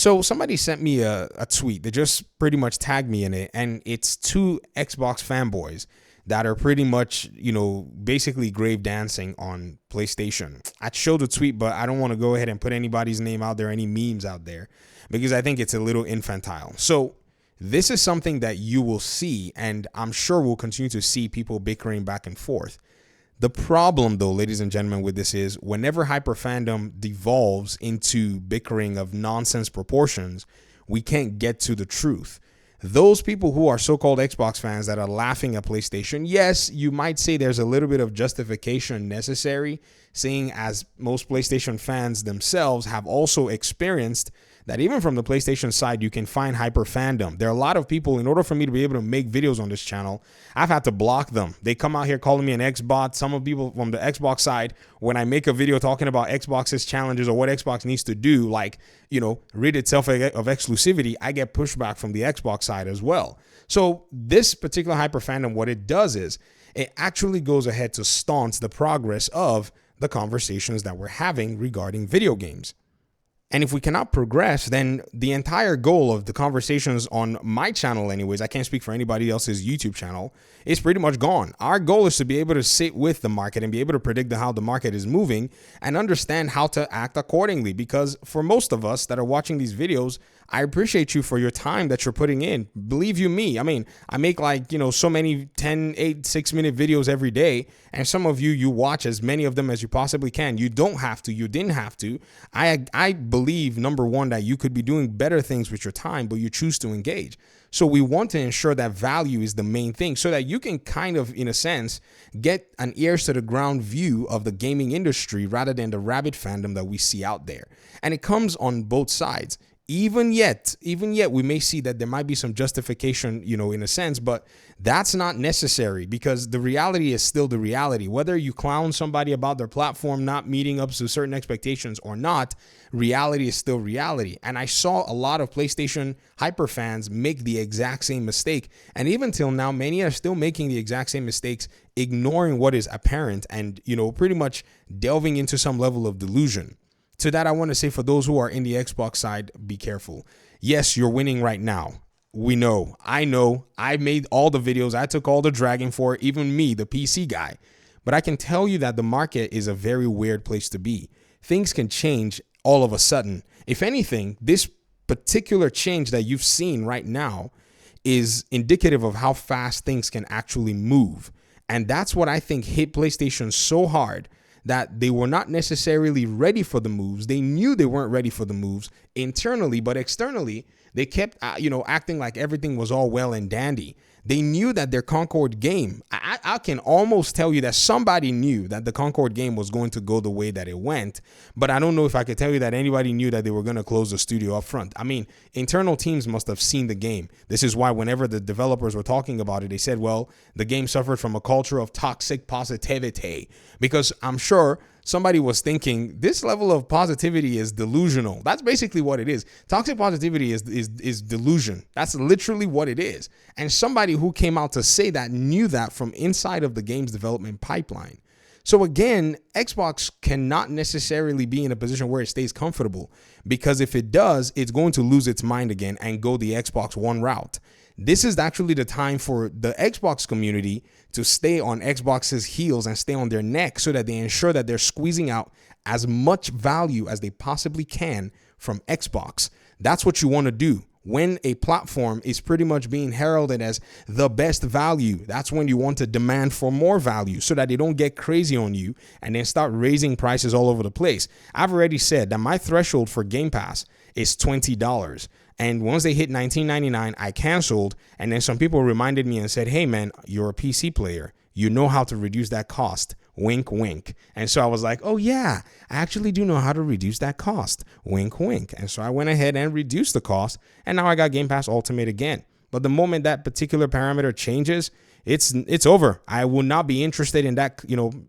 So somebody sent me a tweet. They just pretty much tagged me in it, and it's two Xbox fanboys that are pretty much, basically grave dancing on PlayStation. I showed the tweet, but I don't want to go ahead and put anybody's name out there, any memes out there, because I think it's a little infantile. So this is something that you will see, and I'm sure we'll continue to see people bickering back and forth. The problem, though, ladies and gentlemen, with this is whenever hyper fandom devolves into bickering of nonsense proportions, we can't get to the truth. Those people who are so-called Xbox fans that are laughing at PlayStation, yes, you might say there's a little bit of justification necessary, seeing as most PlayStation fans themselves have also experienced that even from the PlayStation side, you can find hyper fandom. There are a lot of people, in order for me to be able to make videos on this channel, I've had to block them. They come out here calling me an Xbot. Some of people from the Xbox side, when I make a video talking about Xbox's challenges or what Xbox needs to do, like, rid itself of exclusivity, I get pushback from the Xbox side as well. So this particular hyper fandom, what it does is it actually goes ahead to staunch the progress of the conversations that we're having regarding video games. And if we cannot progress, then the entire goal of the conversations on my channel anyways, I can't speak for anybody else's YouTube channel, is pretty much gone. Our goal is to be able to sit with the market and be able to predict how the market is moving and understand how to act accordingly. Because for most of us that are watching these videos, I appreciate you for your time that you're putting in. Believe you me, I mean, I make so many 10, 8, 6-minute videos every day. And some of you watch as many of them as you possibly can. You don't have to. You didn't have to. I believe, number one, that you could be doing better things with your time, but you choose to engage. So we want to ensure that value is the main thing so that you can kind of, in a sense, get an ears to the ground view of the gaming industry rather than the rabid fandom that we see out there. And it comes on both sides. Even yet, we may see that there might be some justification, in a sense, but that's not necessary because the reality is still the reality. Whether you clown somebody about their platform not meeting up to certain expectations or not, reality is still reality. And I saw a lot of PlayStation hyper fans make the exact same mistake. And even till now, many are still making the exact same mistakes, ignoring what is apparent and, pretty much delving into some level of delusion. To that, I want to say for those who are in the Xbox side, be careful. Yes, you're winning right now. We know. I know. I made all the videos. I took all the dragging for it, even me, the PC guy. But I can tell you that the market is a very weird place to be. Things can change all of a sudden. If anything, this particular change that you've seen right now is indicative of how fast things can actually move. And that's what I think hit PlayStation so hard, that they were not necessarily ready for the moves. They knew they weren't ready for the moves internally, but externally, they kept, acting like everything was all well and dandy. They knew that their Concord game, I can almost tell you that somebody knew that the Concord game was going to go the way that it went, but I don't know if I could tell you that anybody knew that they were going to close the studio up front. I mean, internal teams must have seen the game. This is why whenever the developers were talking about it, they said, well, the game suffered from a culture of toxic positivity, because I'm sure somebody was thinking this level of positivity is delusional. That's basically what it is. Toxic positivity is delusion. That's literally what it is. And somebody who came out to say that knew that from inside of the game's development pipeline. So again, Xbox cannot necessarily be in a position where it stays comfortable, because if it does, it's going to lose its mind again and go the Xbox One route. This is actually the time for the Xbox community to stay on Xbox's heels and stay on their neck so that they ensure that they're squeezing out as much value as they possibly can from Xbox. That's what you want to do. When a platform is pretty much being heralded as the best value, that's when you want to demand for more value so that they don't get crazy on you and then start raising prices all over the place. I've already said that my threshold for Game Pass is $20. And once they hit $19.99, I canceled. And then some people reminded me and said, hey, man, you're a PC player. You know how to reduce that cost. Wink, wink. And so I was like, oh, yeah, I actually do know how to reduce that cost. Wink, wink. And so I went ahead and reduced the cost. And now I got Game Pass Ultimate again. But the moment that particular parameter changes, it's over. I will not be interested in that,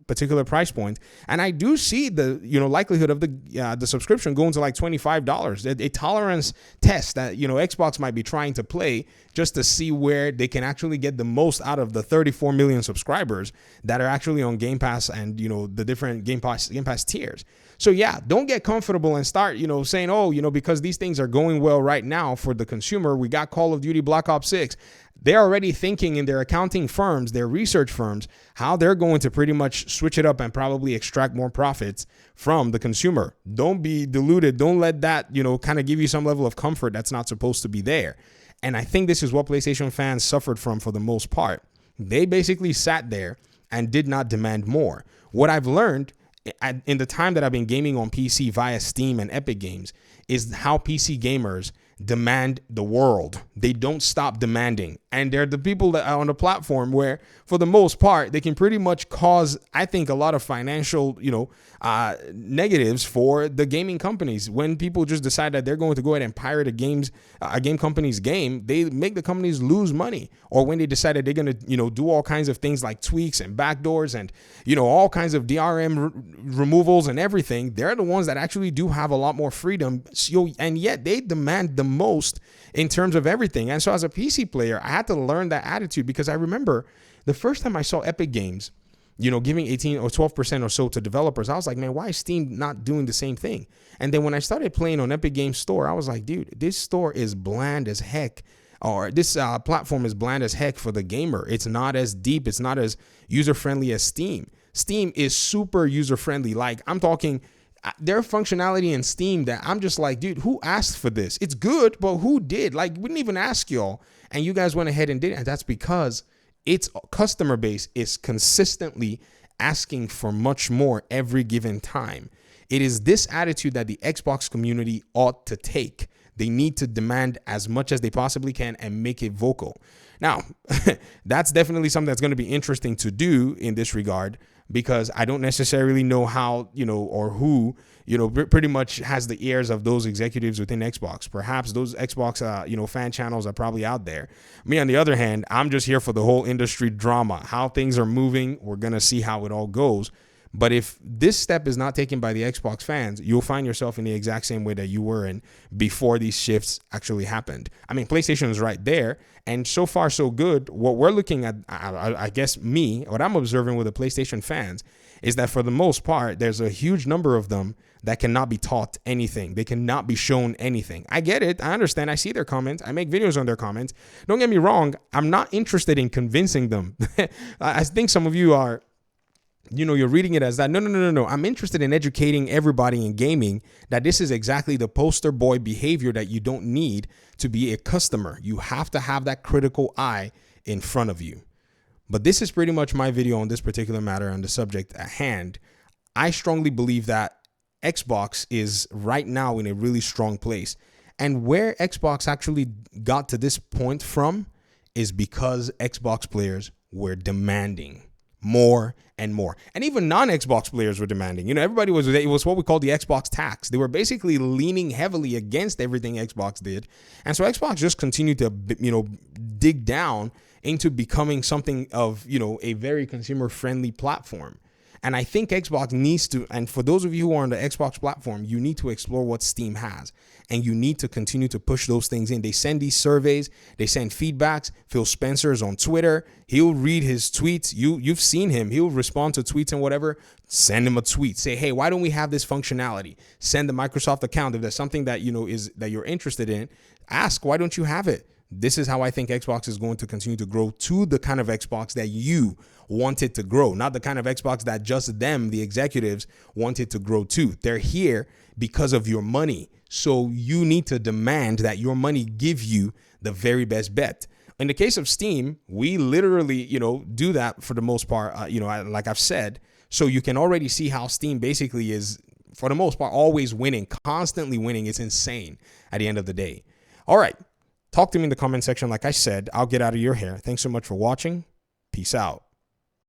particular price point. And I do see the, likelihood of the subscription going to like $25, a tolerance test that, Xbox might be trying to play just to see where they can actually get the most out of the 34 million subscribers that are actually on Game Pass and, the different Game Pass tiers. So yeah, don't get comfortable and start, saying, oh, because these things are going well right now for the consumer, we got Call of Duty Black Ops 6. They're already thinking in their accounting firms, their research firms, how they're going to pretty much switch it up and probably extract more profits from the consumer. Don't be deluded. Don't let that, kind of give you some level of comfort that's not supposed to be there. And I think this is what PlayStation fans suffered from for the most part. They basically sat there and did not demand more. What I've learned in the time that I've been gaming on PC via Steam and Epic Games is how PC gamers demand the world. They don't stop demanding. And they're the people that are on the platform where, for the most part, they can pretty much cause, I think, a lot of financial, negatives for the gaming companies. When people just decide that they're going to go ahead and pirate a game company's game, they make the companies lose money. Or when they decide that they're going to, do all kinds of things like tweaks and backdoors and, all kinds of DRM removals and everything, they're the ones that actually do have a lot more freedom. And yet they demand the most in terms of everything. And so as a PC player, I had to learn that attitude, because I remember the first time I saw Epic Games, giving 18 or 12% or so to developers, I was like, man, why is Steam not doing the same thing? And then when I started playing on Epic Games Store, I was like, dude, this store is bland as heck. Or this platform is bland as heck for the gamer. It's not as deep. It's not as user-friendly as Steam. Steam is super user-friendly. Like, I'm talking, their functionality in Steam that I'm just like, dude, who asked for this? It's good, but who did? Like, we didn't even ask y'all, and you guys went ahead and did it. And that's because its customer base is consistently asking for much more every given time. It is this attitude that the Xbox community ought to take. They need to demand as much as they possibly can and make it vocal. Now, that's definitely something that's going to be interesting to do in this regard, because I don't necessarily know how, or who, pretty much has the ears of those executives within Xbox. Perhaps those Xbox, fan channels are probably out there. Me, on the other hand, I'm just here for the whole industry drama, how things are moving. We're going to see how it all goes. But if this step is not taken by the Xbox fans, you'll find yourself in the exact same way that you were in before these shifts actually happened. I mean, PlayStation is right there, and so far so good. What we're looking at, I guess what I'm observing with the PlayStation fans is that for the most part, there's a huge number of them that cannot be taught anything. They cannot be shown anything. I get it. I understand. I see their comments. I make videos on their comments. Don't get me wrong. I'm not interested in convincing them. I think some of you are, you're reading it as that. No. I'm interested in educating everybody in gaming that this is exactly the poster boy behavior that you don't need to be a customer. You have to have that critical eye in front of you. But this is pretty much my video on this particular matter and the subject at hand. I strongly believe that Xbox is right now in a really strong place. And where Xbox actually got to this point from is because Xbox players were demanding more and more. And even non-Xbox players were demanding. Everybody it was what we call the Xbox tax. They were basically leaning heavily against everything Xbox did. And so Xbox just continued to, dig down into becoming something of, a very consumer-friendly platform. And I think Xbox needs to, and for those of you who are on the Xbox platform, you need to explore what Steam has. And you need to continue to push those things in. They send these surveys. They send feedbacks. Phil Spencer's on Twitter. He'll read his tweets. You've seen him. He'll respond to tweets and whatever. Send him a tweet. Say, hey, why don't we have this functionality? Send the Microsoft account. If there's something that, is that you're interested in, ask, why don't you have it? This is how I think Xbox is going to continue to grow to the kind of Xbox that you wanted to grow, not the kind of Xbox that just them, the executives, wanted to grow to. They're here because of your money. So you need to demand that your money give you the very best bet. In the case of Steam, we literally, do that for the most part, like I've said. So you can already see how Steam basically is, for the most part, always winning, constantly winning. It's insane at the end of the day. All right. Talk to me in the comment section. Like I said, I'll get out of your hair. Thanks so much for watching. Peace out.